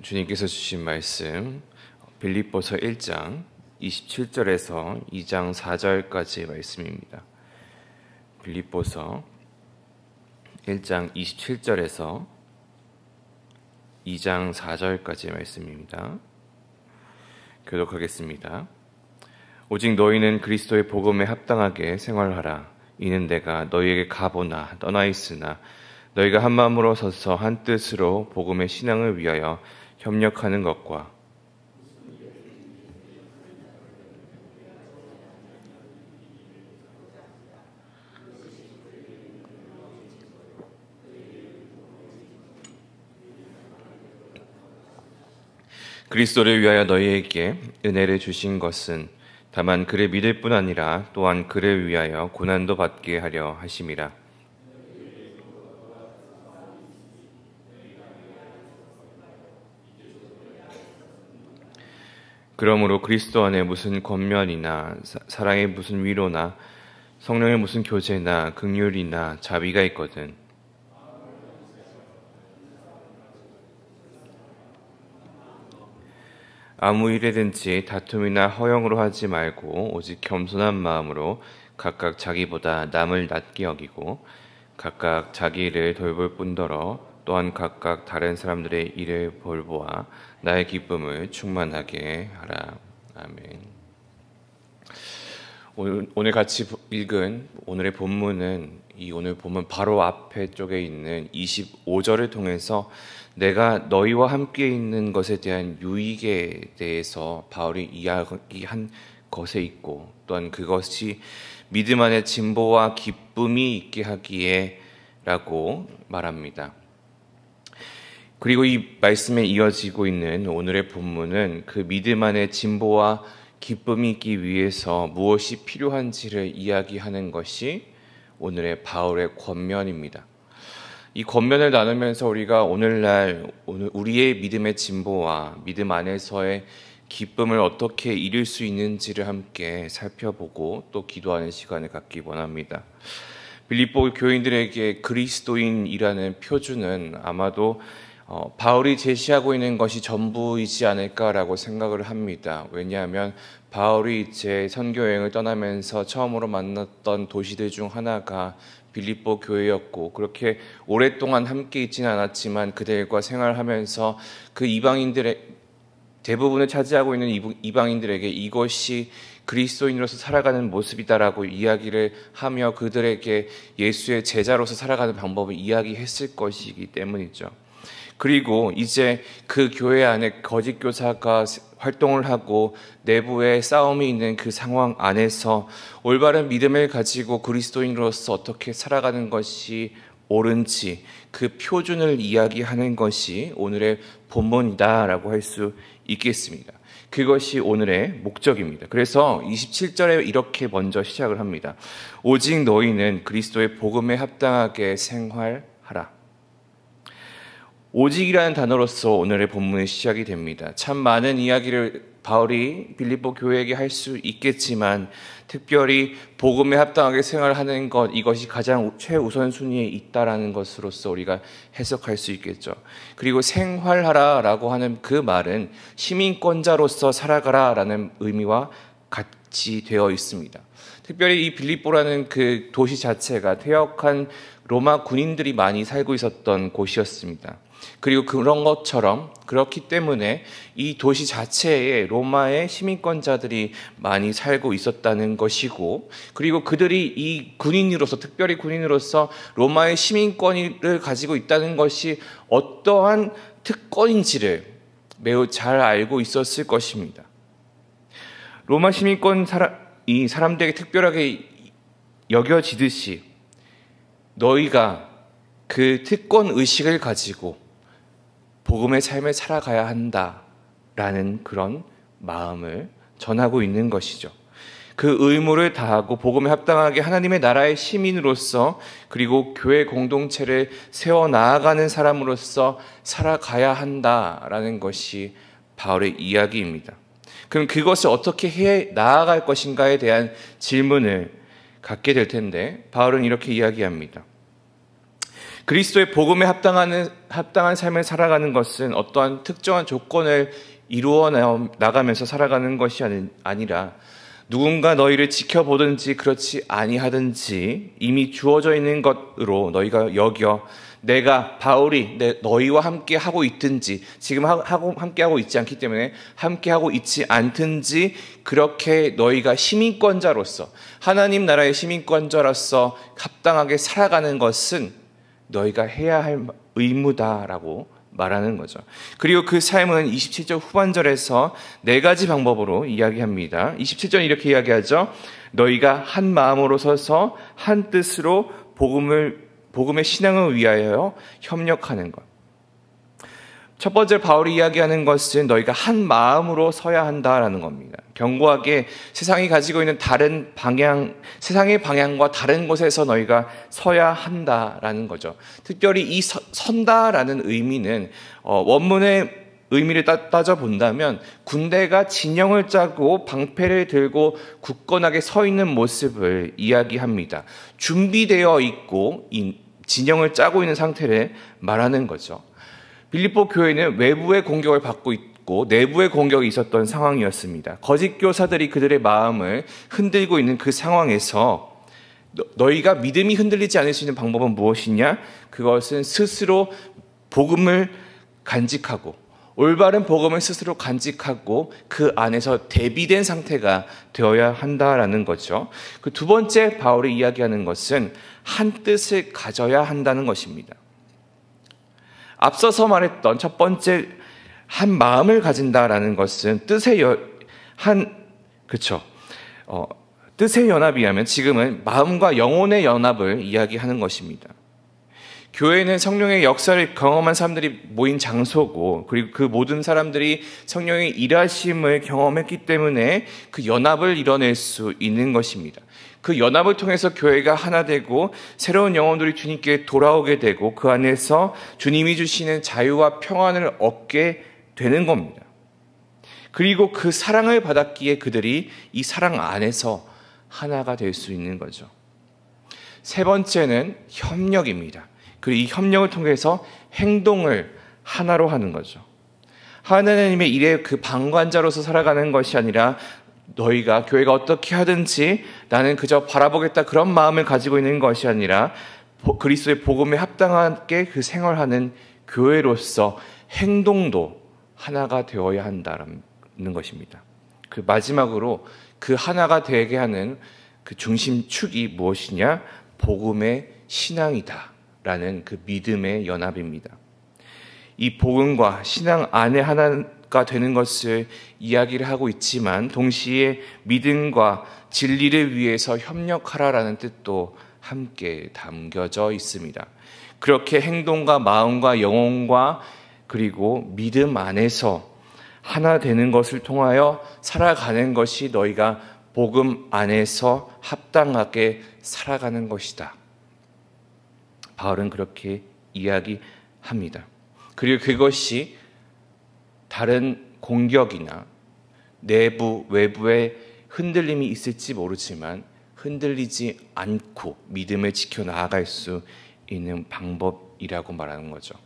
주님께서 주신 말씀 빌립보서 1장 27절에서 2장 4절까지의 말씀입니다. 빌립보서 1장 27절에서 2장 4절까지의 말씀입니다. 교독하겠습니다. 오직 너희는 그리스도의 복음에 합당하게 생활하라. 이는 내가 너희에게 가보나 떠나 있으나 너희가 한 마음으로 서서 한 뜻으로 복음의 신앙을 위하여 협력하는 것과 그리스도를 위하여 너희에게 은혜를 주신 것은 다만 그를 믿을 뿐 아니라 또한 그를 위하여 고난도 받게 하려 하심이라. 그러므로 그리스도 안에 무슨 권면이나 사랑의 무슨 위로나 성령의 무슨 교제나 긍휼이나 자비가 있거든 아무 일에든지 다툼이나 허영으로 하지 말고 오직 겸손한 마음으로 각각 자기보다 남을 낮게 여기고 각각 자기 일을 돌볼 뿐더러 또한 각각 다른 사람들의 일을 볼보아 나의 기쁨을 충만하게 하라. 아멘. 오늘 같이 읽은 오늘의 본문은 오늘 본문 바로 앞에 쪽에 있는 25절을 통해서 내가 너희와 함께 있는 것에 대한 유익에 대해서 바울이 이야기한 것에 있고 또한 그것이 믿음 안에 진보와 기쁨이 있게 하기에 라고 말합니다. 그리고 이 말씀에 이어지고 있는 오늘의 본문은 그 믿음 안에 진보와 기쁨이 있기 위해서 무엇이 필요한지를 이야기하는 것이 오늘의 바울의 권면입니다. 이 권면을 나누면서 우리가 오늘 우리의 믿음의 진보와 믿음 안에서의 기쁨을 어떻게 이룰 수 있는지를 함께 살펴보고 또 기도하는 시간을 갖기 원합니다. 빌립보 교인들에게 그리스도인이라는 표준은 아마도 바울이 제시하고 있는 것이 전부이지 않을까라고 생각을 합니다. 왜냐하면 바울이 이제 선교 여행을 떠나면서 처음으로 만났던 도시들 중 하나가 빌립보 교회였고 그렇게 오랫동안 함께 있지는 않았지만 그들과 생활하면서 그 이방인들의 대부분을 차지하고 있는 이방인들에게 이것이 그리스도인으로서 살아가는 모습이다라고 이야기를 하며 그들에게 예수의 제자로서 살아가는 방법을 이야기했을 것이기 때문이죠. 그리고 이제 그 교회 안에 거짓 교사가 활동을 하고 내부에 싸움이 있는 그 상황 안에서 올바른 믿음을 가지고 그리스도인으로서 어떻게 살아가는 것이 옳은지 그 표준을 이야기하는 것이 오늘의 본문이다라고 할 수 있겠습니다. 그것이 오늘의 목적입니다. 그래서 27절에 이렇게 먼저 시작을 합니다. 오직 너희는 그리스도의 복음에 합당하게 생활하라. 오직이라는 단어로서 오늘의 본문이 시작이 됩니다. 참 많은 이야기를 바울이 빌립보 교회에게 할 수 있겠지만 특별히 복음에 합당하게 생활하는 것 이것이 가장 최우선순위에 있다라는 것으로서 우리가 해석할 수 있겠죠. 그리고 생활하라라고 하는 그 말은 시민권자로서 살아가라라는 의미와 같이 되어 있습니다. 특별히 이 빌립보라는 그 도시 자체가 퇴역한 로마 군인들이 많이 살고 있었던 곳이었습니다. 그리고 그런 것처럼 그렇기 때문에 이 도시 자체에 로마의 시민권자들이 많이 살고 있었다는 것이고 그리고 그들이 이 군인으로서 특별히 군인으로서 로마의 시민권을 가지고 있다는 것이 어떠한 특권인지를 매우 잘 알고 있었을 것입니다. 로마 시민권 이 사람들에게 특별하게 여겨지듯이 너희가 그 특권 의식을 가지고 복음의 삶을 살아가야 한다라는 그런 마음을 전하고 있는 것이죠. 그 의무를 다하고 복음에 합당하게 하나님의 나라의 시민으로서 그리고 교회 공동체를 세워나가는 사람으로서 살아가야 한다라는 것이 바울의 이야기입니다. 그럼 그것을 어떻게 해 나아갈 것인가에 대한 질문을 갖게 될 텐데 바울은 이렇게 이야기합니다. 그리스도의 복음에 합당한 삶을 살아가는 것은 어떠한 특정한 조건을 이루어 나가면서 살아가는 것이 아니라 누군가 너희를 지켜보든지 그렇지 아니하든지 이미 주어져 있는 것으로 너희가 여겨 내가 바울이 너희와 함께 하고 있든지 지금 함께 하고 있지 않기 때문에 함께 하고 있지 않든지 그렇게 너희가 시민권자로서 하나님 나라의 시민권자로서 합당하게 살아가는 것은 너희가 해야 할 의무다라고 말하는 거죠. 그리고 그 삶은 27절 후반절에서 4가지 방법으로 이야기합니다. 27절 이렇게 이야기하죠. 너희가 한 마음으로 서서 한 뜻으로 복음의 신앙을 위하여 협력하는 것. 첫 번째 바울이 이야기하는 것은 너희가 한 마음으로 서야 한다라는 겁니다. 견고하게 세상이 가지고 있는 다른 방향, 세상의 방향과 다른 곳에서 너희가 서야 한다라는 거죠. 특별히 이 선다라는 의미는 원문의 의미를 따져본다면 군대가 진영을 짜고 방패를 들고 굳건하게 서 있는 모습을 이야기합니다. 준비되어 있고 진영을 짜고 있는 상태를 말하는 거죠. 빌립보 교회는 외부의 공격을 받고 있고 내부의 공격이 있었던 상황이었습니다. 거짓 교사들이 그들의 마음을 흔들고 있는 그 상황에서 너희가 믿음이 흔들리지 않을 수 있는 방법은 무엇이냐? 그것은 스스로 복음을 간직하고 올바른 복음을 스스로 간직하고 그 안에서 대비된 상태가 되어야 한다라는 거죠. 그 두 번째 바울이 이야기하는 것은 한 뜻을 가져야 한다는 것입니다. 앞서서 말했던 첫 번째 한 마음을 가진다라는 것은 뜻의 연합이라면 지금은 마음과 영혼의 연합을 이야기하는 것입니다. 교회는 성령의 역사를 경험한 사람들이 모인 장소고 그리고 그 모든 사람들이 성령의 일하심을 경험했기 때문에 그 연합을 이뤄낼 수 있는 것입니다. 그 연합을 통해서 교회가 하나 되고 새로운 영혼들이 주님께 돌아오게 되고 그 안에서 주님이 주시는 자유와 평안을 얻게 되는 겁니다. 그리고 그 사랑을 받았기에 그들이 이 사랑 안에서 하나가 될 수 있는 거죠. 세 번째는 협력입니다. 그리고 이 협력을 통해서 행동을 하나로 하는 거죠. 하나님의 일의 그 방관자로서 살아가는 것이 아니라 너희가 교회가 어떻게 하든지 나는 그저 바라보겠다 그런 마음을 가지고 있는 것이 아니라 그리스도의 복음에 합당하게 그 생활하는 교회로서 행동도 하나가 되어야 한다는 것입니다. 그 마지막으로 그 하나가 되게 하는 그 중심축이 무엇이냐? 복음의 신앙이다 라는 그 믿음의 연합입니다. 이 복음과 신앙 안에 하나가 되는 것을 이야기를 하고 있지만 동시에 믿음과 진리를 위해서 협력하라라는 뜻도 함께 담겨져 있습니다. 그렇게 행동과 마음과 영혼과 그리고 믿음 안에서 하나 되는 것을 통하여 살아가는 것이 너희가 복음 안에서 합당하게 살아가는 것이다. 바울은 그렇게 이야기합니다. 그리고 그것이 다른 공격이나 내부, 외부의 흔들림이 있을지 모르지만 흔들리지 않고 믿음을 지켜나갈 수 있는 방법이라고 말하는 거죠.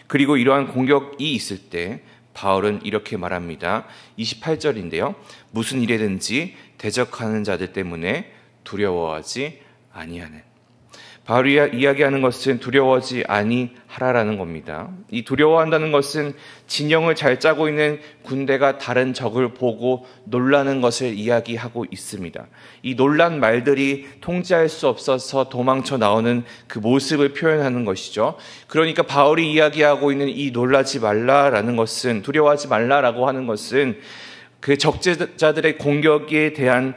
그리고 이러한 공격이 있을 때 바울은 이렇게 말합니다. 28절인데요. 무슨 일에든지 대적하는 자들 때문에 두려워하지 아니하는. 바울이 이야기하는 것은 두려워하지 아니하라라는 겁니다. 이 두려워한다는 것은 진영을 잘 짜고 있는 군대가 다른 적을 보고 놀라는 것을 이야기하고 있습니다. 이 놀란 말들이 통제할 수 없어서 도망쳐 나오는 그 모습을 표현하는 것이죠. 그러니까 바울이 이야기하고 있는 이 놀라지 말라라는 것은, 두려워하지 말라라고 하는 것은 그 적재자들의 공격에 대한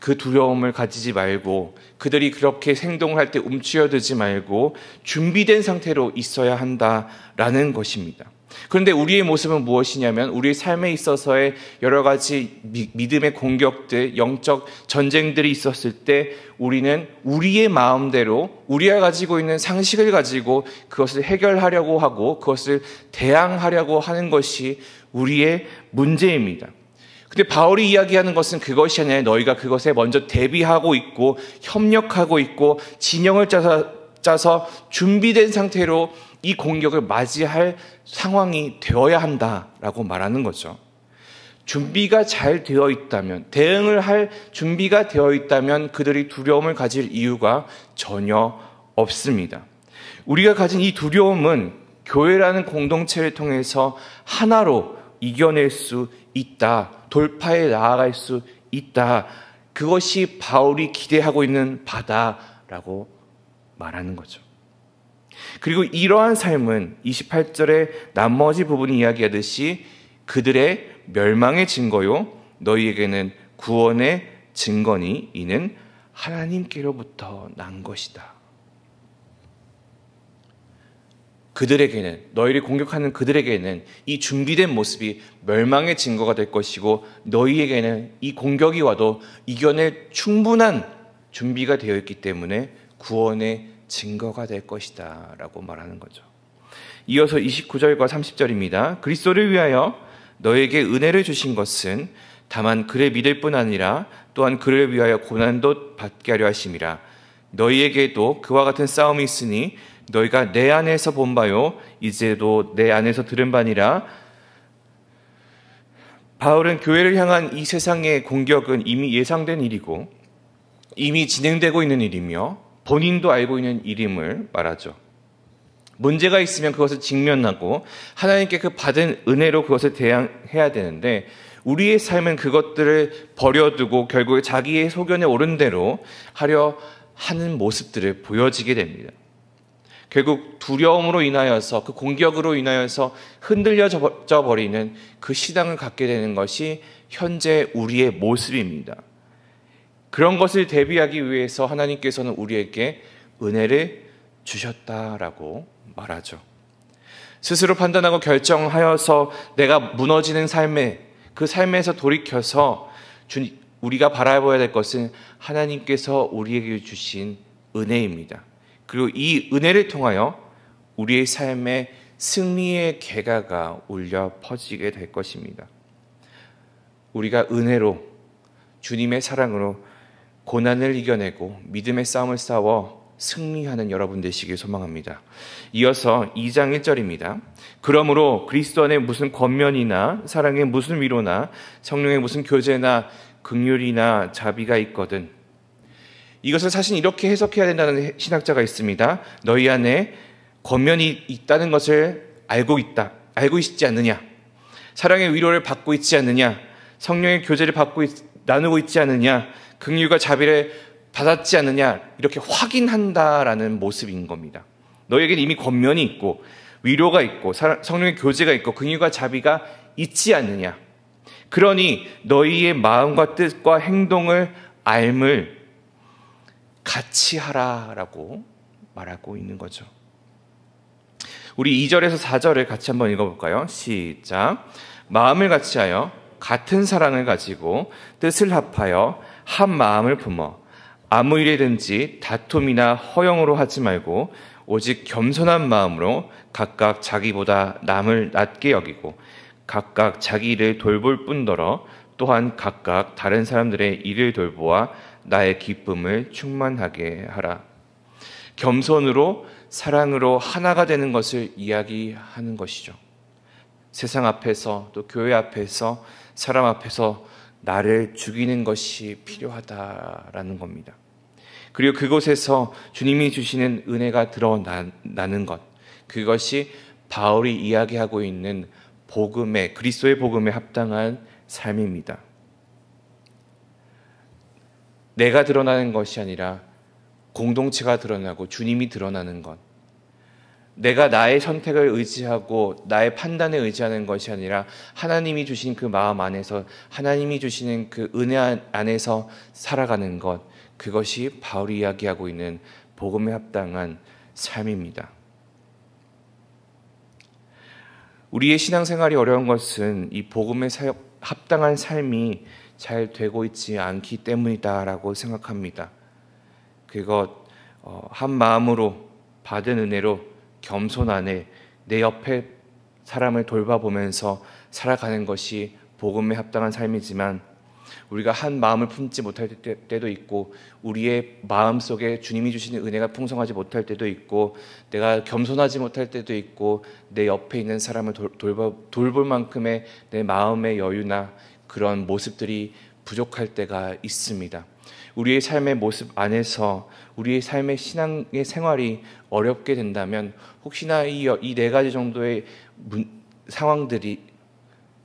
그 두려움을 가지지 말고 그들이 그렇게 행동을 할 때 움츠러들지 말고 준비된 상태로 있어야 한다라는 것입니다. 그런데 우리의 모습은 무엇이냐면 우리의 삶에 있어서의 여러 가지 믿음의 공격들, 영적 전쟁들이 있었을 때 우리는 우리의 마음대로 우리가 가지고 있는 상식을 가지고 그것을 해결하려고 하고 그것을 대항하려고 하는 것이 우리의 문제입니다. 근데 바울이 이야기하는 것은 그것이 아니라 너희가 그것에 먼저 대비하고 있고 협력하고 있고 진영을 짜서 짜서 준비된 상태로 이 공격을 맞이할 상황이 되어야 한다라고 말하는 거죠. 준비가 잘 되어 있다면, 대응을 할 준비가 되어 있다면 그들이 두려움을 가질 이유가 전혀 없습니다. 우리가 가진 이 두려움은 교회라는 공동체를 통해서 하나로 이겨낼 수 있다, 돌파해 나아갈 수 있다, 그것이 바울이 기대하고 있는 바다라고 말하는 거죠. 그리고 이러한 삶은 28절의 나머지 부분이 이야기하듯이 그들의 멸망의 증거요 너희에게는 구원의 증거니 이는 하나님께로부터 난 것이다. 그들에게는, 너희를 공격하는 그들에게는 이 준비된 모습이 멸망의 증거가 될 것이고 너희에게는 이 공격이 와도 이겨낼 충분한 준비가 되어 있기 때문에 구원의 증거가 될 것이다 라고 말하는 거죠. 이어서 29절과 30절입니다. 그리스도를 위하여 너에게 은혜를 주신 것은 다만 그를 믿을 뿐 아니라 또한 그를 위하여 고난도 받게 하려 하심이라. 너희에게도 그와 같은 싸움이 있으니 너희가 내 안에서 본 바요 이제도 내 안에서 들은 바니라. 바울은 교회를 향한 이 세상의 공격은 이미 예상된 일이고 이미 진행되고 있는 일이며 본인도 알고 있는 일임을 말하죠. 문제가 있으면 그것을 직면하고 하나님께 그 받은 은혜로 그것을 대항해야 되는데 우리의 삶은 그것들을 버려두고 결국에 자기의 소견에 옳은 대로 하려 하는 모습들을 보여지게 됩니다. 결국 두려움으로 인하여서 그 공격으로 인하여서 흔들려져 버리는 그 신앙을 갖게 되는 것이 현재 우리의 모습입니다. 그런 것을 대비하기 위해서 하나님께서는 우리에게 은혜를 주셨다라고 말하죠. 스스로 판단하고 결정하여서 내가 무너지는 그 삶에서 돌이켜서 우리가 바라봐야 될 것은 하나님께서 우리에게 주신 은혜입니다. 그리고 이 은혜를 통하여 우리의 삶에 승리의 계가가 울려 퍼지게 될 것입니다. 우리가 은혜로 주님의 사랑으로 고난을 이겨내고 믿음의 싸움을 싸워 승리하는 여러분 되시길 소망합니다. 이어서 2장 1절입니다. 그러므로 그리스도 안에 무슨 권면이나 사랑의 무슨 위로나 성령의 무슨 교제나 긍휼이나 자비가 있거든. 이것을 사실 이렇게 해석해야 된다는 신학자가 있습니다. 너희 안에 권면이 있다는 것을 알고 있지 않느냐? 사랑의 위로를 받고 있지 않느냐? 성령의 교제를 나누고 있지 않느냐? 긍휼과 자비를 받았지 않느냐? 이렇게 확인한다라는 모습인 겁니다. 너에게는 이미 권면이 있고 위로가 있고 성령의 교제가 있고 긍휼과 자비가 있지 않느냐? 그러니 너희의 마음과 뜻과 행동을 알물 같이 하라라고 말하고 있는 거죠. 우리 2절에서 4절을 같이 한번 읽어볼까요? 시작. 마음을 같이 하여 같은 사랑을 가지고 뜻을 합하여 한 마음을 품어 아무 일이든지 다툼이나 허영으로 하지 말고 오직 겸손한 마음으로 각각 자기보다 남을 낮게 여기고 각각 자기 일을 돌볼 뿐더러 또한 각각 다른 사람들의 일을 돌보아 나의 기쁨을 충만하게 하라. 겸손으로 사랑으로 하나가 되는 것을 이야기하는 것이죠. 세상 앞에서 또 교회 앞에서 사람 앞에서 나를 죽이는 것이 필요하다라는 겁니다. 그리고 그곳에서 주님이 주시는 은혜가 드러나는 것, 그것이 바울이 이야기하고 있는 그리스도의 복음에 합당한 삶입니다. 내가 드러나는 것이 아니라 공동체가 드러나고 주님이 드러나는 것. 내가 나의 선택을 의지하고 나의 판단에 의지하는 것이 아니라 하나님이 주신 그 마음 안에서 하나님이 주시는 그 은혜 안에서 살아가는 것, 그것이 바울이 이야기하고 있는 복음에 합당한 삶입니다. 우리의 신앙생활이 어려운 것은 이 복음에 합당한 삶이 잘 되고 있지 않기 때문이다라고 생각합니다. 그것 한 마음으로 받은 은혜로 겸손하네 내 옆에 사람을 돌봐보면서 살아가는 것이 복음에 합당한 삶이지만 우리가 한 마음을 품지 못할 때도 있고, 우리의 마음 속에 주님이 주시는 은혜가 풍성하지 못할 때도 있고, 내가 겸손하지 못할 때도 있고, 내 옆에 있는 사람을 돌볼 만큼의 내 마음의 여유나 그런 모습들이 부족할 때가 있습니다. 우리의 삶의 모습 안에서 우리의 삶의 신앙의 생활이 어렵게 된다면 혹시나 이 네 가지 정도의 상황들이,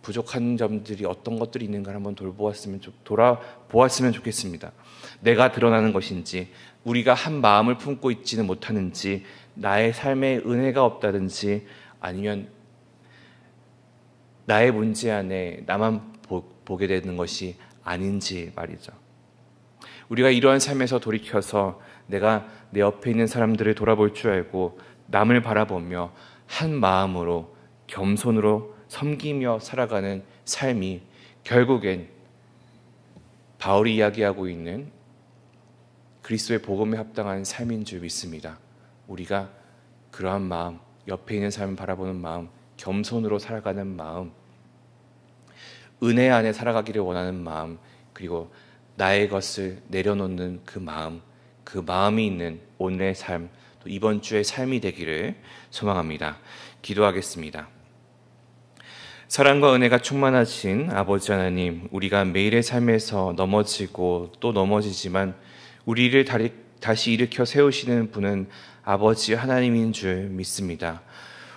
부족한 점들이 어떤 것들이 있는가 한번 돌아보았으면 좋겠습니다. 내가 드러나는 것인지, 우리가 한 마음을 품고 있지는 못하는지, 나의 삶에 은혜가 없다든지, 아니면 나의 문제 안에 나만 보게 되는 것이 아닌지 말이죠. 우리가 이러한 삶에서 돌이켜서 내가 내 옆에 있는 사람들을 돌아볼 줄 알고 남을 바라보며 한 마음으로 겸손으로 섬기며 살아가는 삶이 결국엔 바울이 이야기하고 있는 그리스도의 복음에 합당한 삶인 줄 믿습니다. 우리가 그러한 마음, 옆에 있는 사람을 바라보는 마음, 겸손으로 살아가는 마음, 은혜 안에 살아가기를 원하는 마음, 그리고 나의 것을 내려놓는 그 마음이 있는 오늘의 삶, 또 이번 주의 삶이 되기를 소망합니다. 기도하겠습니다. 사랑과 은혜가 충만하신 아버지 하나님, 우리가 매일의 삶에서 넘어지고 또 넘어지지만 우리를 다시 일으켜 세우시는 분은 아버지 하나님인 줄 믿습니다.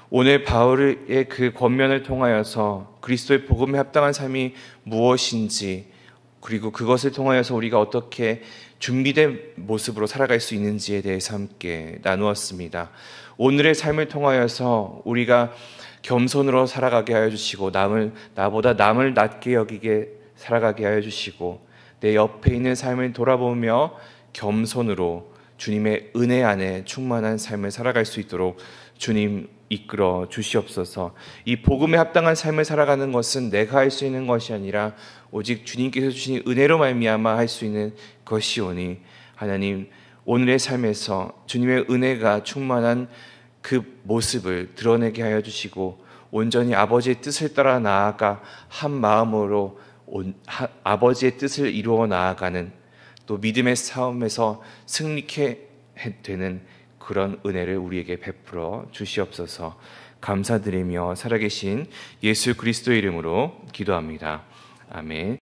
오늘 바울의 그 권면을 통하여서 그리스도의 복음에 합당한 삶이 무엇인지, 그리고 그것을 통하여서 우리가 어떻게 준비된 모습으로 살아갈 수 있는지에 대해서 함께 나누었습니다. 오늘의 삶을 통하여서 우리가 겸손으로 살아가게 하여 주시고, 나보다 남을 낮게 여기게 살아가게 하여 주시고, 내 옆에 있는 삶을 돌아보며 겸손으로 주님의 은혜 안에 충만한 삶을 살아갈 수 있도록 주님 이끌어 주시옵소서. 이 복음에 합당한 삶을 살아가는 것은 내가 할 수 있는 것이 아니라 오직 주님께서 주신 은혜로 말미암아 할 수 있는 것이오니, 하나님, 오늘의 삶에서 주님의 은혜가 충만한 그 모습을 드러내게 하여 주시고, 온전히 아버지의 뜻을 따라 나아가 한 마음으로 아버지의 뜻을 이루어 나아가는, 또 믿음의 싸움에서 승리케 되는 그런 은혜를 우리에게 베풀어 주시옵소서. 감사드리며 살아계신 예수 그리스도의 이름으로 기도합니다. 아멘.